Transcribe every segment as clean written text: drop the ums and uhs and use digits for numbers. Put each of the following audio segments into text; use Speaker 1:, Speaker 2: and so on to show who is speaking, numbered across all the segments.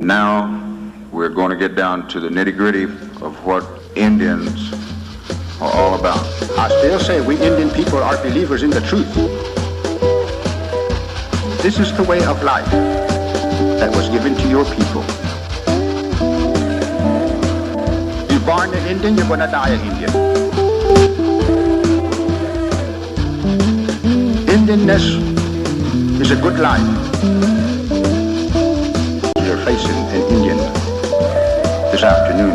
Speaker 1: Now we're going to get down to the nitty-gritty of what Indians are all about.
Speaker 2: I still say we Indian people are believers in the truth. This is the way of life that was given to your people. You're born an Indian, you're going to die an Indian. Indianness is a good life. You're facing an Indian this afternoon.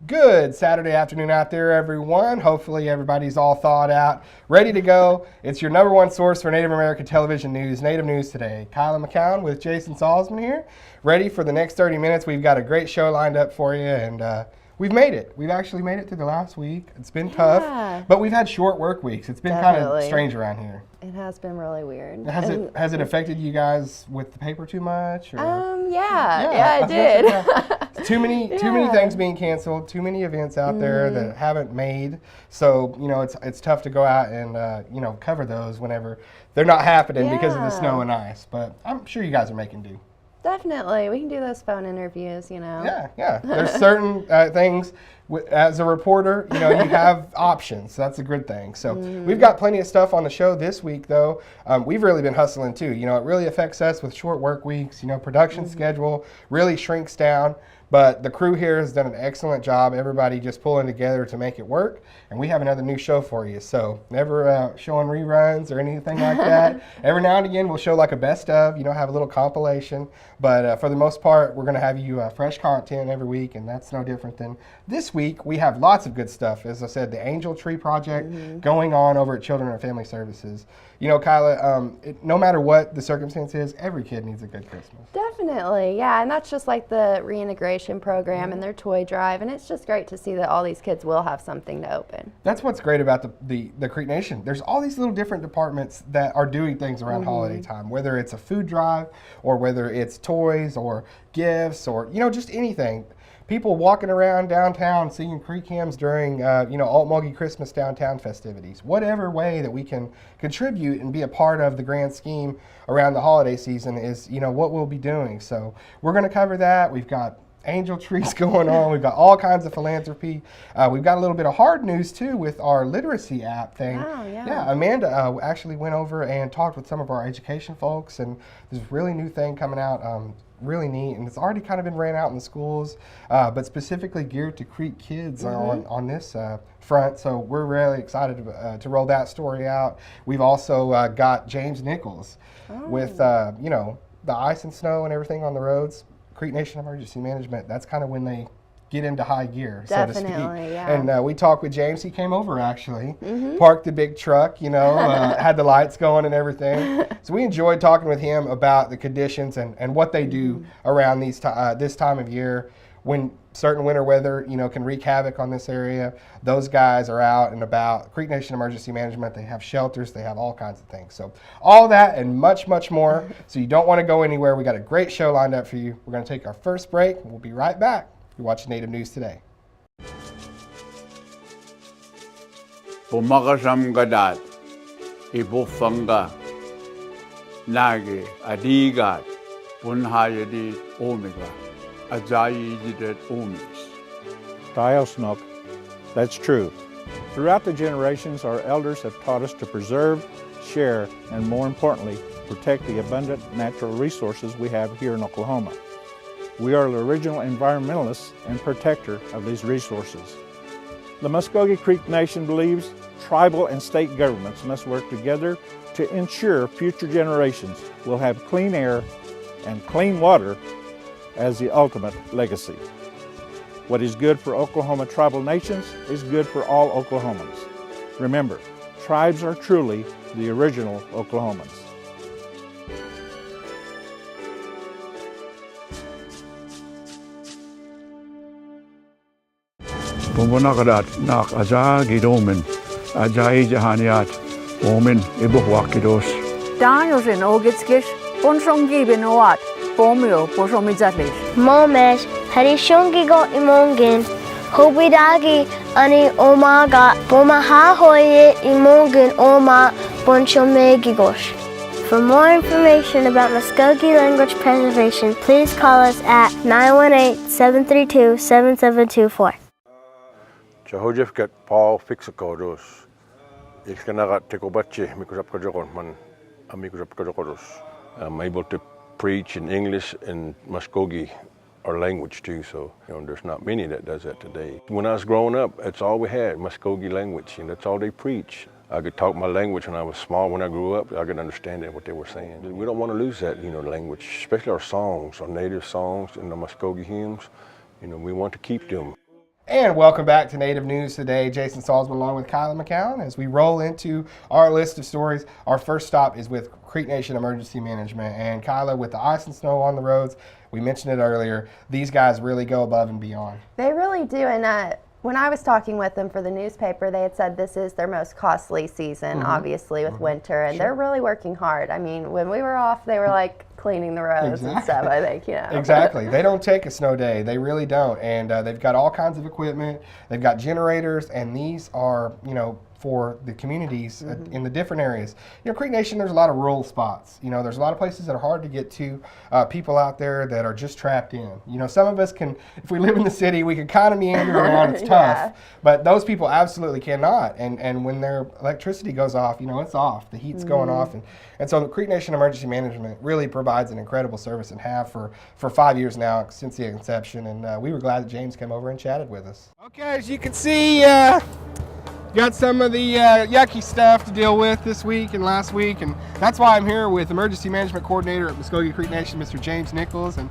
Speaker 3: Good Saturday afternoon out there, everyone. Hopefully everybody's all thawed out, ready to go. It's your number one source for Native American television news, Native News Today. Kyla McCown with Jason Salzman here, ready for the next 30 minutes. We've got a great show lined up for you, and we've made it. We've actually made it through the last week. It's been tough, but we've had short work weeks. It's been kind of strange around here.
Speaker 4: It has been really weird.
Speaker 3: Has it affected you guys with the paper too much? Or?
Speaker 4: Yeah, it did.
Speaker 3: Too many things being canceled. Too many events out there that haven't made. So it's tough to go out and cover those whenever they're not happening because of the snow and ice. But I'm sure you guys are making do.
Speaker 4: Definitely. We can do those phone interviews,
Speaker 3: Yeah. There's certain things, as a reporter, you have options. So that's a good thing. So we've got plenty of stuff on the show this week, though. We've really been hustling, too. It really affects us with short work weeks. Production schedule really shrinks down. But the crew here has done an excellent job. Everybody just pulling together to make it work. And we have another new show for you. So never showing reruns or anything like that. Every now and again, we'll show like a best of, have a little compilation. But for the most part, we're going to have you fresh content every week. And that's no different than this week. We have lots of good stuff. As I said, the Angel Tree Project going on over at Children and Family Services. Kyla, no matter what the circumstance is, every kid needs a good Christmas.
Speaker 4: Definitely, yeah. And that's just like the reintegration program and their toy drive. And it's just great to see that all these kids will have something to open.
Speaker 3: That's what's great about the Creek Nation. There's all these little different departments that are doing things around holiday time, whether it's a food drive or whether it's toys or gifts or, just anything. People walking around downtown singing Creek hymns during, Alt-Mogi Christmas downtown festivities. Whatever way that we can contribute and be a part of the grand scheme around the holiday season is, what we'll be doing. So we're going to cover that. We've got angel trees going on. We've got all kinds of philanthropy. We've got a little bit of hard news, too, with our literacy app thing.
Speaker 4: Wow, yeah.
Speaker 3: Yeah, Amanda actually went over and talked with some of our education folks, and there's a really new thing coming out. Really neat, and it's already kind of been ran out in the schools, but specifically geared to Creek kids on this front. So we're really excited to roll that story out. We've also got James Nichols with the ice and snow and everything on the roads. Creek Nation Emergency Management. That's kind of when they get into high gear, so to speak.
Speaker 4: Yeah.
Speaker 3: And we talked with James. He came over, actually, parked the big truck, had the lights going and everything. So we enjoyed talking with him about the conditions and what they do around this time of year when certain winter weather, can wreak havoc on this area. Those guys are out and about. Creek Nation Emergency Management, they have shelters, they have all kinds of things. So all that and much, much more. So you don't want to go anywhere. We got a great show lined up for you. We're going to take our first break, and we'll be right back. You're watching Native News Today.
Speaker 5: Pumakasam gadat, ibufanga, nage, adigat, punhayadit omega, ajayididet omis.
Speaker 6: Diosnuk, that's true. Throughout the generations, our elders have taught us to preserve, share, and more importantly, protect the abundant natural resources we have here in Oklahoma. We are the original environmentalists and protector of these resources. The Muskogee Creek Nation believes tribal and state governments must work together to ensure future generations will have clean air and clean water as the ultimate legacy. What is good for Oklahoma tribal nations is good for all Oklahomans. Remember, tribes are truly the original Oklahomans.
Speaker 5: Pumunakadat nak ajagidomen, ajayijahaniat, omen ibuhwakidos.
Speaker 7: Danielsen ogitskish, ponshongibinoat, pomio, poshomizatlish.
Speaker 8: Momesh, harishongigo imongin, hobidagi ani omaga, pomahahoye imongin oma ponshomegigos. For more information about Muskogee language preservation, please call us at 918-732-7724.
Speaker 9: Jahojefkat Paul Fixakodos. Ikanagat Tekobache, Mikusapkajokonman, Amikusapkajokodos. I'm able to preach in English and Muskogee, our language too, so there's not many that does that today. When I was growing up, that's all we had, Muskogee language, and that's all they preach. I could talk my language when I was small. When I grew up, I could understand what they were saying. We don't want to lose that, language, especially our songs, our native songs and the Muskogee hymns. We want to keep them.
Speaker 3: And welcome back to Native News Today. Jason Salzman along with Kyla McCown as we roll into our list of stories. Our first stop is with Creek Nation Emergency Management. And Kyla, with the ice and snow on the roads, we mentioned it earlier, these guys really go above and beyond.
Speaker 4: They really do. And when I was talking with them for the newspaper, they had said this is their most costly season, obviously, with winter. And they're really working hard. I mean, when we were off, they were like cleaning the roads and stuff, I think,
Speaker 3: Exactly. They don't take a snow day. They really don't. And they've got all kinds of equipment. They've got generators, and these are, for the communities in the different areas. Creek Nation, there's a lot of rural spots. There's a lot of places that are hard to get to, people out there that are just trapped in. Some of us can, if we live in the city, we can kind of meander around. It's tough. But those people absolutely cannot. And when their electricity goes off, it's off. The heat's going off. And so the Creek Nation Emergency Management really provides an incredible service and have for 5 years now since the inception. And we were glad that James came over and chatted with us. Okay, as you can see, got some of the yucky stuff to deal with this week and last week, and that's why I'm here with Emergency Management Coordinator at Muskogee Creek Nation, Mr. James Nichols. And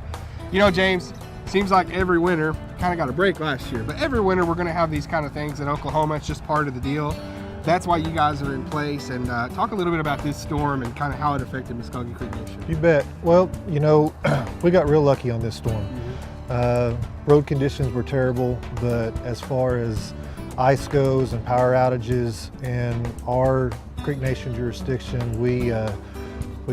Speaker 3: James, seems like every winter, kind of got a break last year, but every winter we're going to have these kind of things in Oklahoma. It's just part of the deal. That's why you guys are in place, and talk a little bit about this storm and kind of how it affected Muskogee Creek Nation.
Speaker 10: You bet. Well, we got real lucky on this storm. Road conditions were terrible, but as far as ice goes and power outages in our Creek Nation jurisdiction, we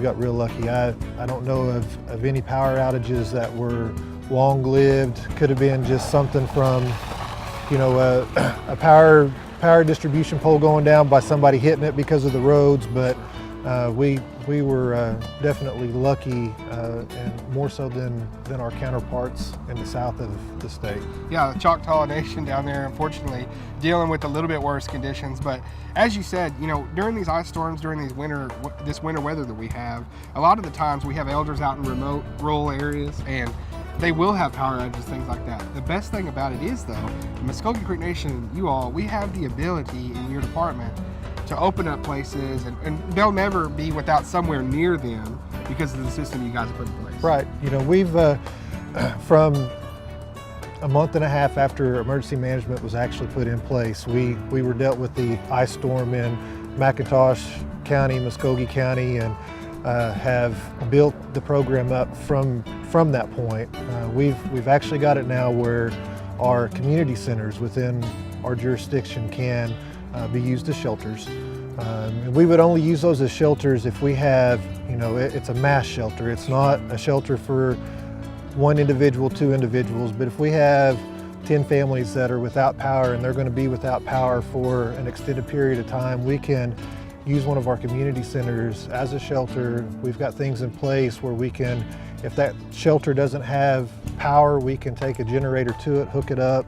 Speaker 10: got real lucky. I don't know of any power outages that were long-lived. Could have been just something from, a power distribution pole going down by somebody hitting it because of the roads, but we were definitely lucky, and more so than our counterparts in the south of the state.
Speaker 3: Yeah, the Choctaw Nation down there, unfortunately, dealing with a little bit worse conditions. But as you said, during these ice storms, during this winter weather that we have, a lot of the times we have elders out in remote rural areas, and they will have power outages, things like that. The best thing about it is, though, Muskogee Creek Nation, we have the ability in your department to open up places, and they'll never be without somewhere near them because of the system you guys have put in place.
Speaker 10: Right. We've, from a month and a half after emergency management was actually put in place, we were dealt with the ice storm in McIntosh County, Muskogee County, and have built the program up from that point. We've actually got it now where our community centers within our jurisdiction can be used as shelters. And we would only use those as shelters if we have, it's a mass shelter. It's not a shelter for one individual, two individuals, but if we have 10 families that are without power and they're going to be without power for an extended period of time, we can use one of our community centers as a shelter. We've got things in place where we can, if that shelter doesn't have power, we can take a generator to it, hook it up,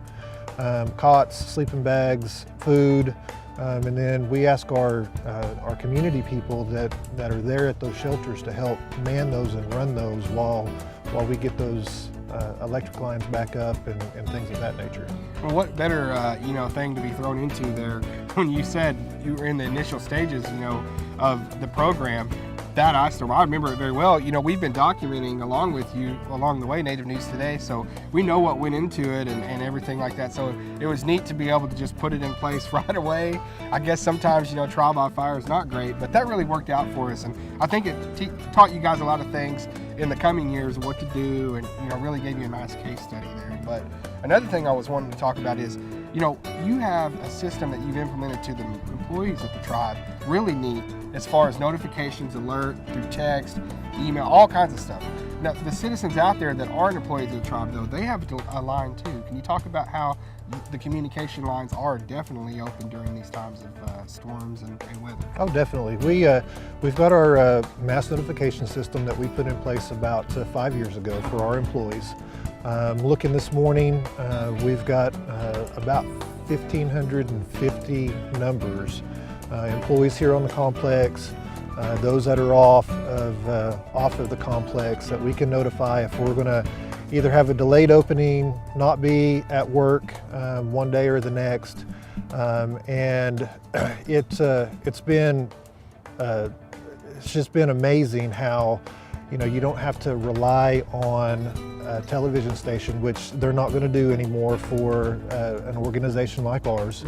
Speaker 10: cots, sleeping bags, food, and then we ask our community people that are there at those shelters to help man those and run those while we get those electric lines back up and things of that nature.
Speaker 3: Well, what better thing to be thrown into there when you said you were in the initial stages of the program. That ice storm, I remember it very well. We've been documenting along with you along the way Native News Today, so we know what went into it and everything like that. So it was neat to be able to just put it in place right away. I guess sometimes trial by fire is not great, but that really worked out for us, and I think it taught you guys a lot of things in the coming years, what to do, and really gave you a nice case study there. But another thing I was wanting to talk about is you have a system that you've implemented to the employees of the tribe, really neat, as far as notifications, alert, through text, email, all kinds of stuff. Now, the citizens out there that aren't employees of the tribe, though, they have a line too. Can you talk about how the communication lines are definitely open during these times of storms and weather.
Speaker 10: Oh, definitely. We've got our mass notification system that we put in place about 5 years ago for our employees. Looking this morning, we've got about 1,550 numbers, employees here on the complex, those that are off of the complex that we can notify if we're going to either have a delayed opening, not be at work one day or the next, and it's just been amazing how you don't have to rely on a television station, which they're not going to do anymore for an organization like ours.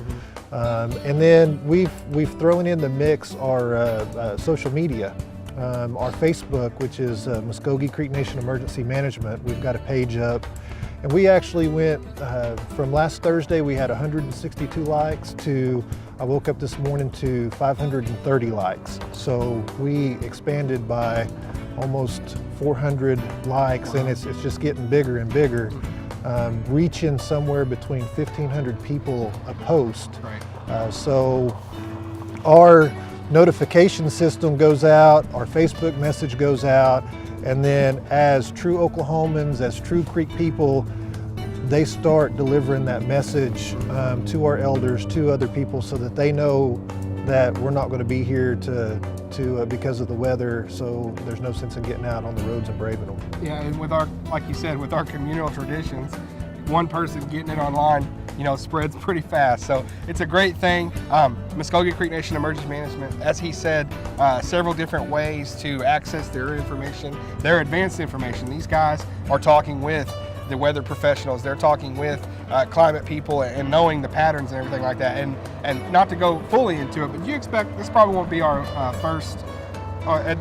Speaker 10: And then we've thrown in the mix our social media. Our Facebook, which is Muskogee Creek Nation Emergency Management, we've got a page up. And we actually went, from last Thursday we had 162 likes to, I woke up this morning to 530 likes. So we expanded by almost 400 likes, and it's just getting bigger and bigger, reaching somewhere between 1,500 people a post. So our notification system goes out, our Facebook message goes out, and then as true Oklahomans, as true Creek people, they start delivering that message to our elders, to other people, so that they know that we're not going to be here to because of the weather, so there's no sense in getting out on the roads and braving them.
Speaker 3: Yeah, and with our, like you said, with our communal traditions, one person getting it online, spreads pretty fast. So it's a great thing. Muskogee Creek Nation Emergency Management, as he said, several different ways to access their information, their advanced information. These guys are talking with the weather professionals, they're talking with climate people and knowing the patterns and everything like that. And not to go fully into it, but you expect this probably won't be our first,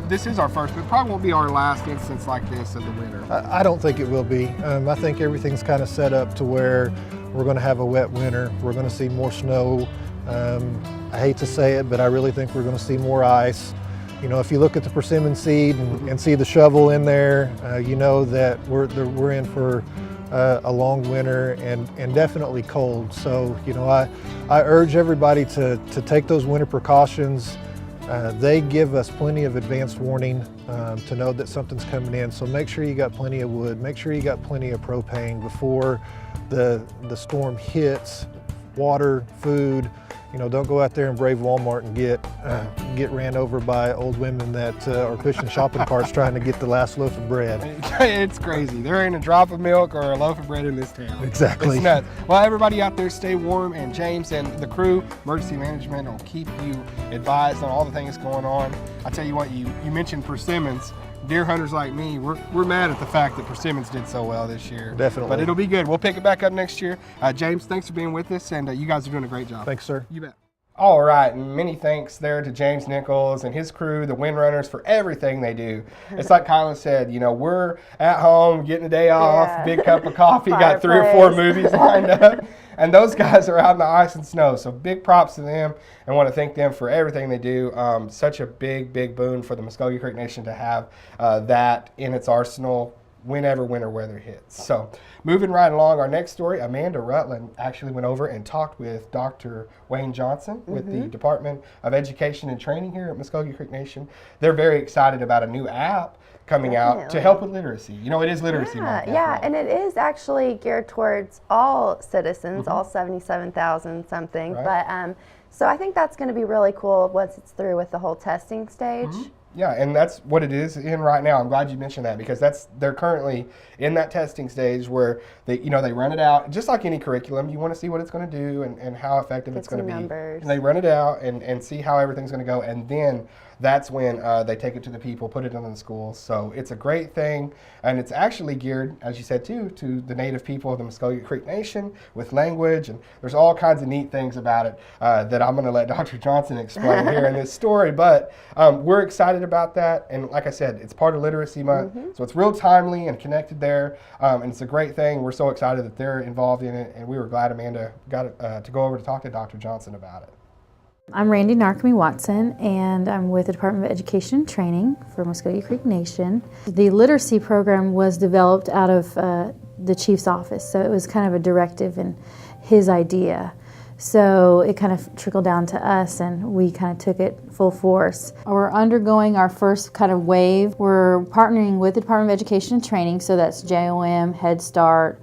Speaker 3: this is our first, but it probably won't be our last instance like this of the winter.
Speaker 10: I don't think it will be. I think everything's kind of set up to where we're going to have a wet winter. We're going to see more snow. I hate to say it, but I really think we're going to see more ice. If you look at the persimmon seed and see the shovel in there, you know that we're in for a long winter and definitely cold. So, I urge everybody to take those winter precautions. They give us plenty of advanced warning to know that something's coming in. So make sure you got plenty of wood, make sure you got plenty of propane before the storm hits. Water, food. Don't go out there and brave Walmart and get ran over by old women that are pushing shopping carts trying to get the last loaf of bread.
Speaker 3: It's crazy. There ain't a drop of milk or a loaf of bread in this town.
Speaker 10: Exactly.
Speaker 3: It's nuts. Well, everybody out there, stay warm, and James and the crew, Emergency Management, will keep you advised on all the things going on. I tell you what, you mentioned persimmons. Deer hunters like me, we're mad at the fact that persimmons did so well this year.
Speaker 10: Definitely.
Speaker 3: But it'll be good. We'll pick it back up next year. James, thanks for being with us, and you guys are doing a great job.
Speaker 10: Thanks, sir.
Speaker 3: You bet. All right, and many thanks there to James Nichols and his crew, the Windrunners, for everything they do. It's like Kyla said, we're at home getting a day off, big cup of coffee, got 3 or 4 movies lined up, and those guys are out in the ice and snow. So big props to them, and want to thank them for everything they do. Such a big, big boon for the Muskogee Creek Nation to have that in its arsenal whenever winter weather hits. So moving right along, our next story, Amanda Rutland actually went over and talked with Dr. Wayne Johnson with the Department of Education and Training here at Muskogee Creek Nation. They're very excited about a new app coming out to help with literacy. It is literacy month.
Speaker 4: Yeah, and it is actually geared towards all citizens, all 77,000 something.
Speaker 3: Right.
Speaker 4: But so I think that's going to be really cool once it's through with the whole testing stage.
Speaker 3: Yeah, and that's what it is in right now. I'm glad you mentioned that, because they're currently in that testing stage where they run it out, just like any curriculum. You want to see what it's going to do and how effective it's going to be.
Speaker 4: Numbers.
Speaker 3: And they run it out and see how everything's going to go, and then that's when they take it to the people, put it in the schools. So it's a great thing, and it's actually geared, as you said too, to the native people of the Muskogee Creek Nation with language, and there's all kinds of neat things about it that I'm going to let Dr. Johnson explain here in this story. But we're excited about that, and like I said, it's part of Literacy Month, so it's real timely and connected there, and it's a great thing. We're so excited that they're involved in it, and we were glad Amanda got to go over to talk to Dr. Johnson about it.
Speaker 11: I'm Randy Narkamy Watson, and I'm with the Department of Education and Training for Muskogee Creek Nation. The literacy program was developed out of the chief's office, so it was kind of a directive, and his idea. So it kind of trickled down to us, and we kind of took it full force. We're undergoing our first kind of wave. We're partnering with the Department of Education and Training, so that's JOM, Head Start,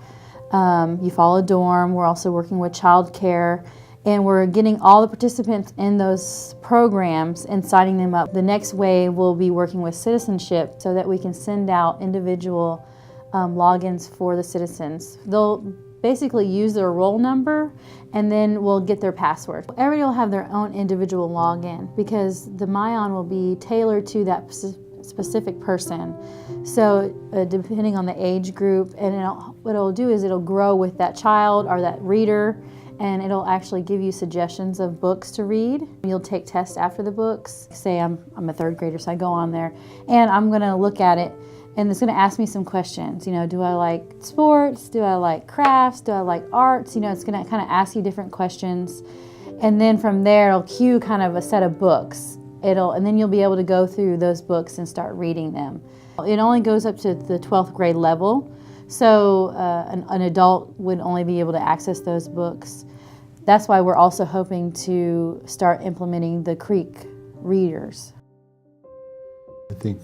Speaker 11: Eufaula Dorm. We're also working with child care, and we're getting all the participants in those programs and signing them up. The next wave will be working with citizenship so that we can send out individual logins for the citizens. They'll basically use their roll number, and then we'll get their password. Everybody will have their own individual login because the MyOn will be tailored to that specific person. So depending on the age group, and what it'll do is it'll grow with that child or that reader, and it'll actually give you suggestions of books to read. You'll take tests after the books. Say I'm a third grader, so I go on there, and I'm gonna look at it, and it's going to ask me some questions. You know, do I like sports? Do I like crafts? Do I like arts? You know, it's going to kind of ask you different questions. And then from there, it'll cue kind of a set of books. And then you'll be able to go through those books and start reading them. It only goes up to the 12th grade level. So an adult would only be able to access those books. That's why we're also hoping to start implementing the Creek readers.
Speaker 12: I think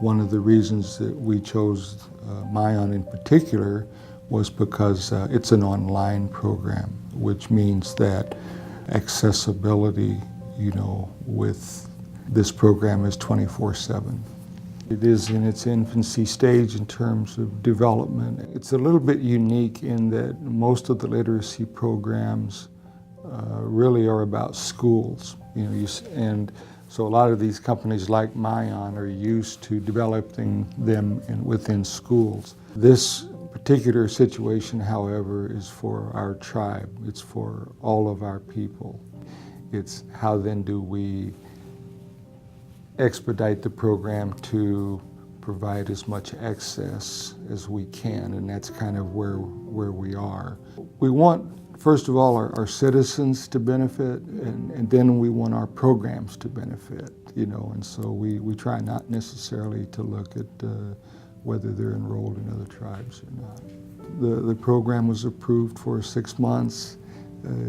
Speaker 12: one of the reasons that we chose MyOn in particular was because it's an online program, which means that accessibility, you know, with this program is 24/7. It is in its infancy stage in terms of development. It's a little bit unique in that most of the literacy programs really are about schools, you know, and so a lot of these companies like MyOn are used to developing them within schools. This particular situation, however, is for our tribe. It's for all of our people. It's how then do we expedite the program to provide as much access as we can, and that's kind of where we are. We want, first of all, our citizens to benefit, and then we want our programs to benefit, you know, and so we try not necessarily to look at whether they're enrolled in other tribes or not. The program was approved for 6 months.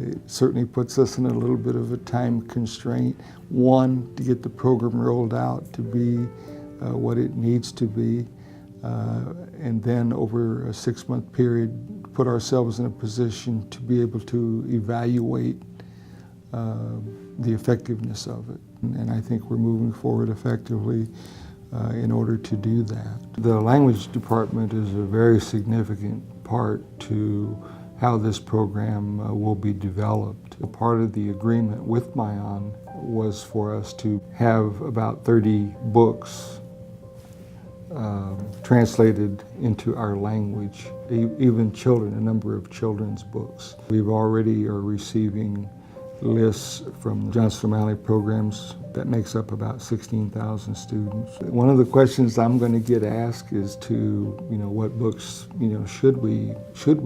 Speaker 12: It certainly puts us in a little bit of a time constraint. One, to get the program rolled out to be what it needs to be, and then over a 6-month period, put ourselves in a position to be able to evaluate the effectiveness of it. And I think we're moving forward effectively in order to do that. The language department is a very significant part to how this program will be developed. A part of the agreement with MyOn was for us to have about 30 books translated into our language, even children, a number of children's books. We've already are receiving lists from Johnson O'Malley programs that makes up about 16,000 students. One of the questions I'm going to get asked is to, you know, what books, you know, should we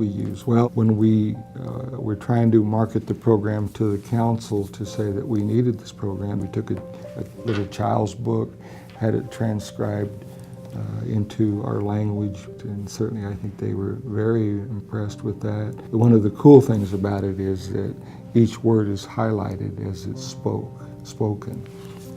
Speaker 12: use? Well, when we were trying to market the program to the council to say that we needed this program, we took a little child's book, had it transcribed into our language, and certainly I think they were very impressed with that. One of the cool things about it is that each word is highlighted as it's spoken,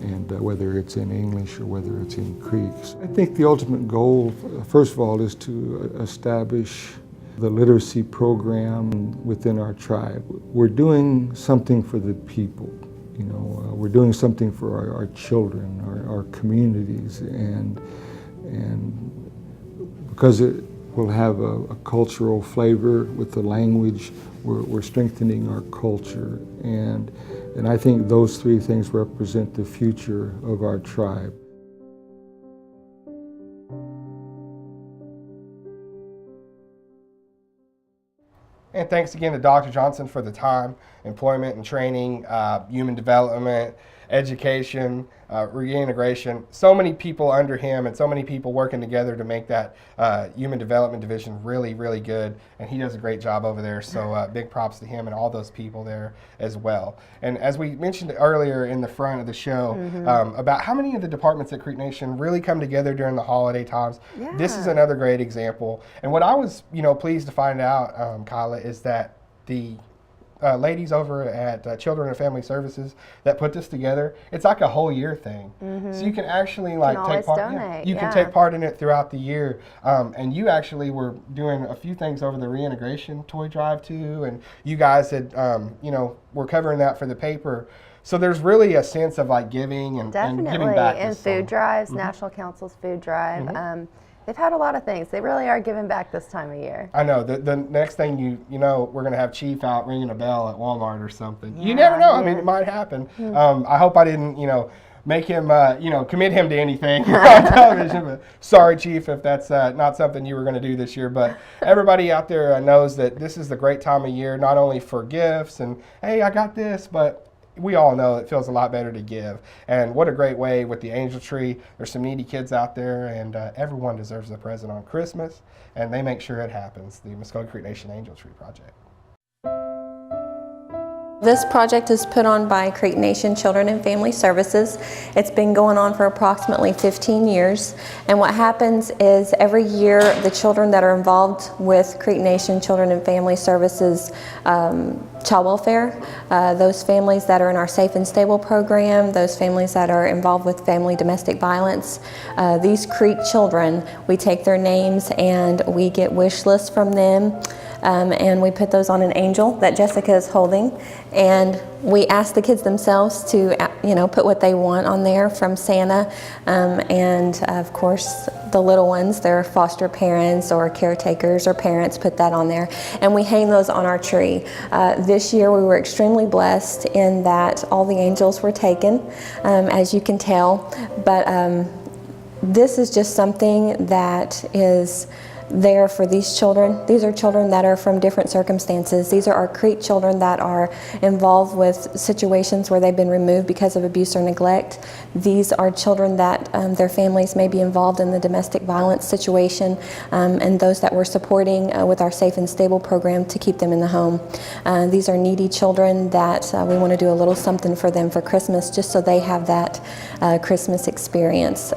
Speaker 12: and whether it's in English or whether it's in Creek. I think the ultimate goal, first of all, is to establish the literacy program within our tribe. We're doing something for the people. You know, we're doing something for our children, our communities, and because it will have a cultural flavor with the language, we're strengthening our culture, and I think those three things represent the future of our tribe.
Speaker 3: And thanks again to Dr. Johnson for the time, employment and training, human development, education, reintegration. So many people under him and so many people working together to make that human development division really, really good. And he does a great job over there. So big props to him and all those people there as well. And as we mentioned earlier in the front of the show, about how many of the departments at Creek Nation really come together during the holiday times. Yeah. This is another great example. And what I was, pleased to find out, Kyla, is that the ladies over at Children and Family Services that put this together, it's like a whole year thing. So you can actually like take part.
Speaker 4: Donate,
Speaker 3: you can take part in it throughout the year. And you actually were doing a few things over the reintegration toy drive too, and you guys had were covering that for the paper. So there's really a sense of like giving and giving back.
Speaker 4: And food drives, National Council's food drive. They've had a lot of things. They really are giving back this time of year.
Speaker 3: I know. The next thing you know, we're going to have Chief out ringing a bell at Walmart or something. You never know. I mean, it might happen. I hope I didn't, make him, commit him to anything on television. But sorry, Chief, if that's not something you were going to do this year. But everybody out there knows that this is the great time of year, not only for gifts and, hey, I got this, but we all know it feels a lot better to give. And what a great way with the Angel Tree. There's some needy kids out there, and everyone deserves a present on Christmas, and they make sure it happens, the Muskogee Creek Nation Angel Tree Project.
Speaker 13: This project is put on by Creek Nation Children and Family Services. It's been going on for approximately 15 years. And what happens is every year the children that are involved with Creek Nation Children and Family Services child welfare, those families that are in our Safe and Stable program, those families that are involved with family domestic violence, these Creek children, we take their names and we get wish lists from them. And we put those on an angel that Jessica is holding, and we ask the kids themselves to put what they want on there from Santa, and of course the little ones, their foster parents or caretakers or parents put that on there, and we hang those on our tree. This year we were extremely blessed in that all the angels were taken, as you can tell, but this is just something that is there for these children. These are children that are from different circumstances. These are our Creek children that are involved with situations where they've been removed because of abuse or neglect. These are children that their families may be involved in the domestic violence situation, and those that we're supporting with our Safe and Stable program to keep them in the home. These are needy children that we want to do a little something for them for Christmas, just so they have that Christmas experience.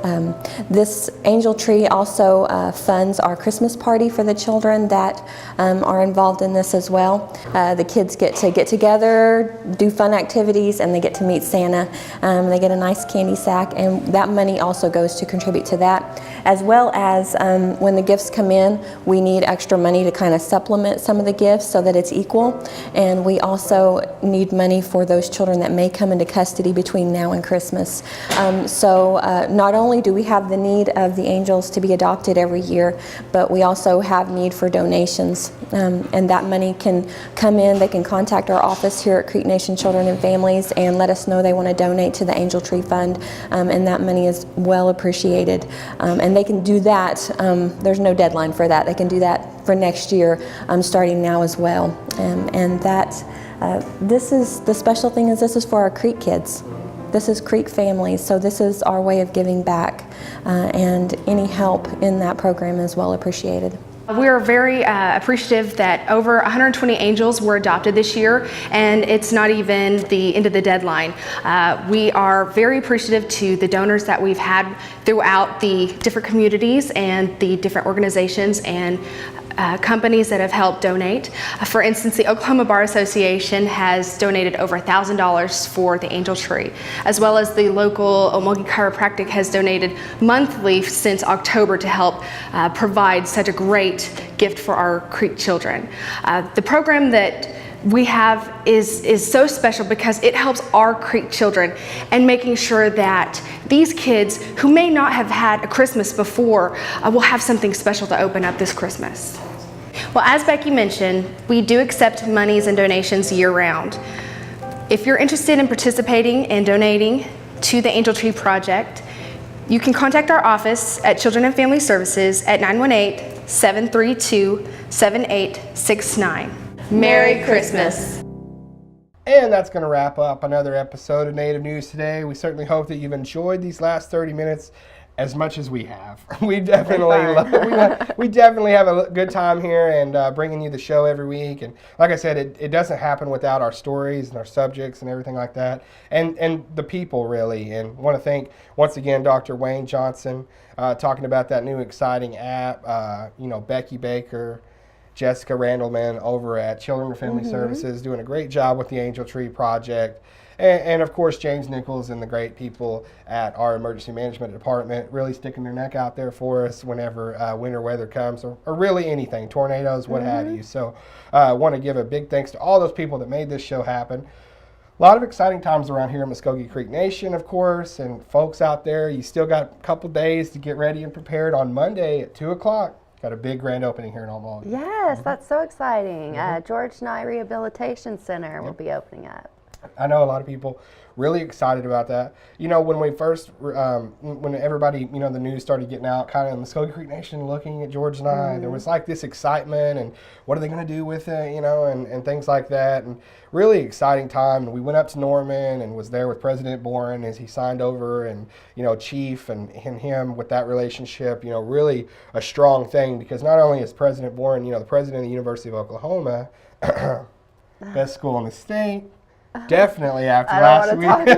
Speaker 13: This Angel Tree also funds our Christmas party for the children that are involved in this as well. The kids get together, do fun activities, and they get to meet Santa. They get a nice candy sack, and that money also goes to contribute to that. As well as when the gifts come in, we need extra money to kind of supplement some of the gifts so that it's equal. And we also need money for those children that may come into custody between now and Christmas. So not only do we have the need of the angels to be adopted every year, but we also have need for donations, and that money can come in. They can contact our office here at Creek Nation Children and Families and let us know they want to donate to the Angel Tree Fund, and that money is well appreciated. And they can do that. There's no deadline for that. They can do that for next year, starting now as well. And that this is the special thing is this is for our Creek kids. This is Creek families, so this is our way of giving back, and any help in that program is well appreciated.
Speaker 14: We are very appreciative that over 120 angels were adopted this year, and it's not even the end of the deadline. We are very appreciative to the donors that we've had throughout the different communities and the different organizations and companies that have helped donate. For instance, the Oklahoma Bar Association has donated over $1,000 for the Angel Tree, as well as the local Omogi Chiropractic has donated monthly since October to help provide such a great gift for our Creek children. The program that we have is so special because it helps our Creek children and making sure that these kids who may not have had a Christmas before will have something special to open up this Christmas. Well, as Becky mentioned, we do accept monies and donations year-round. If you're interested in participating and donating to the Angel Tree Project, you can contact our office at Children and Family Services at 918-732-7869. Merry Christmas.
Speaker 3: And that's going to wrap up another episode of Native News Today. We certainly hope that you've enjoyed these last 30 minutes as much as we have. We definitely we definitely have a good time here and bringing you the show every week. And like I said, it doesn't happen without our stories and our subjects and everything like that, and the people really. And want to thank once again Dr. Wayne Johnson talking about that new exciting app. Becky Baker. Jessica Randleman over at Children and Family Services, doing a great job with the Angel Tree Project. And of course, James Nichols and the great people at our emergency management department really sticking their neck out there for us whenever winter weather comes, or really anything, tornadoes, what have you. So I want to give a big thanks to all those people that made this show happen. A lot of exciting times around here in Muskogee Creek Nation, of course, and folks out there, you still got a couple days to get ready and prepared. On Monday at 2 o'clock. Got a big grand opening here in Old Baldy.
Speaker 4: Yes, that's so exciting. George Nye Rehabilitation Center will be opening up.
Speaker 3: I know a lot of people really excited about that. You know, when we first, when everybody, you know, the news started getting out, kind of in the Muskogee Creek Nation looking at George Nye, there was like this excitement and what are they going to do with it, you know, and things like that. And really exciting time. And we went up to Norman and was there with President Boren as he signed over, and, you know, Chief and him with that relationship, you know, really a strong thing, because not only is President Boren, you know, the president of the University of Oklahoma, best school in the state, definitely after last week.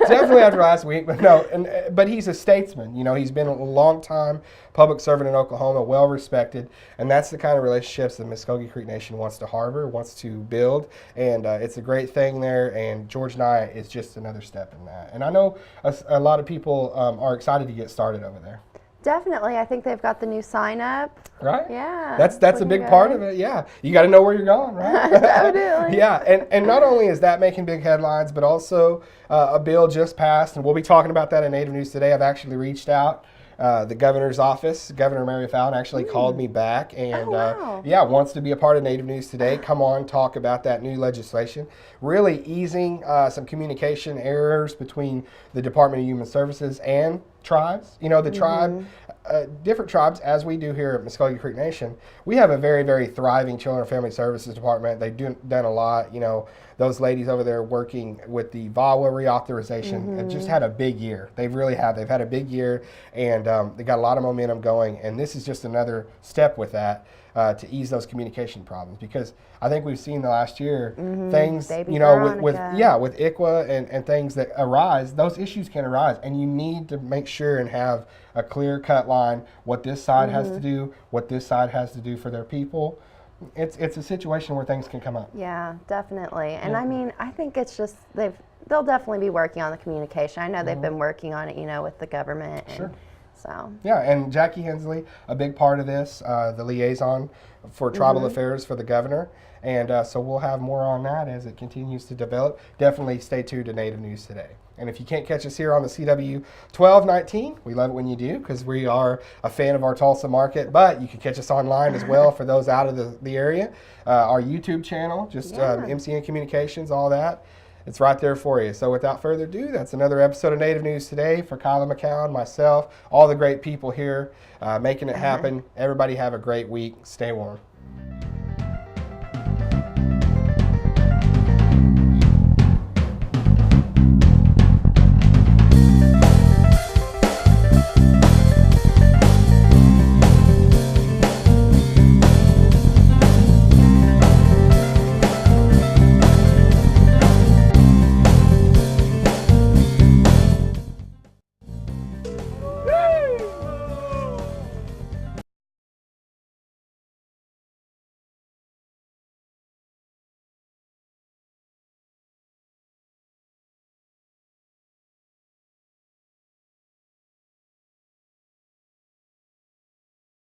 Speaker 3: Definitely after last week, but no. But he's a statesman. You know, he's been a long time public servant in Oklahoma, well respected, and that's the kind of relationships that Muskogee Creek Nation wants to harbor, wants to build, and it's a great thing there. And George Nye is just another step in that. And I know a lot of people are excited to get started over there.
Speaker 4: Definitely. I think they've got the new sign up.
Speaker 3: Right?
Speaker 4: Yeah.
Speaker 3: That's a big part of it. Yeah. You got to know where you're going, right?
Speaker 4: Definitely.
Speaker 3: Yeah. And not only is that making big headlines, but also a bill just passed, and we'll be talking about that in Native News Today. I've actually reached out. The governor's office, Governor Mary Fallon, actually called me back and wants to be a part of Native News Today. Come on, talk about that new legislation. Really easing some communication errors between the Department of Human Services and tribes. You know, the tribe, different tribes, as we do here at Muskogee Creek Nation, we have a very, very thriving Children and Family Services department. They've done a lot. You know, those ladies over there working with the VAWA reauthorization have just had a big year. They really have. They've had a big year, and they got a lot of momentum going. And this is just another step with that to ease those communication problems, because I think we've seen the last year things,
Speaker 4: Baby
Speaker 3: you know, with
Speaker 4: Veronica.
Speaker 3: with ICWA and things that arise. Those issues can arise, and you need to make sure and have a clear-cut line what this side has to do, what this side has to do for their people. It's a situation where things can come up.
Speaker 4: Yeah, definitely. And I mean, I think it's just they'll definitely be working on the communication. I know they've been working on it, you know, with the government. And so. Yeah,
Speaker 3: and Jackie Hensley, a big part of this, the liaison for tribal affairs for the governor. And so we'll have more on that as it continues to develop. Definitely stay tuned to Native News Today. And if you can't catch us here on the CW 1219, we love it when you do, because we are a fan of our Tulsa market. But you can catch us online as well for those out of the area. Our YouTube channel, just MCN Communications, all that. It's right there for you. So without further ado, that's another episode of Native News Today. For Kyla McCown, myself, all the great people here making it happen. Everybody have a great week. Stay warm.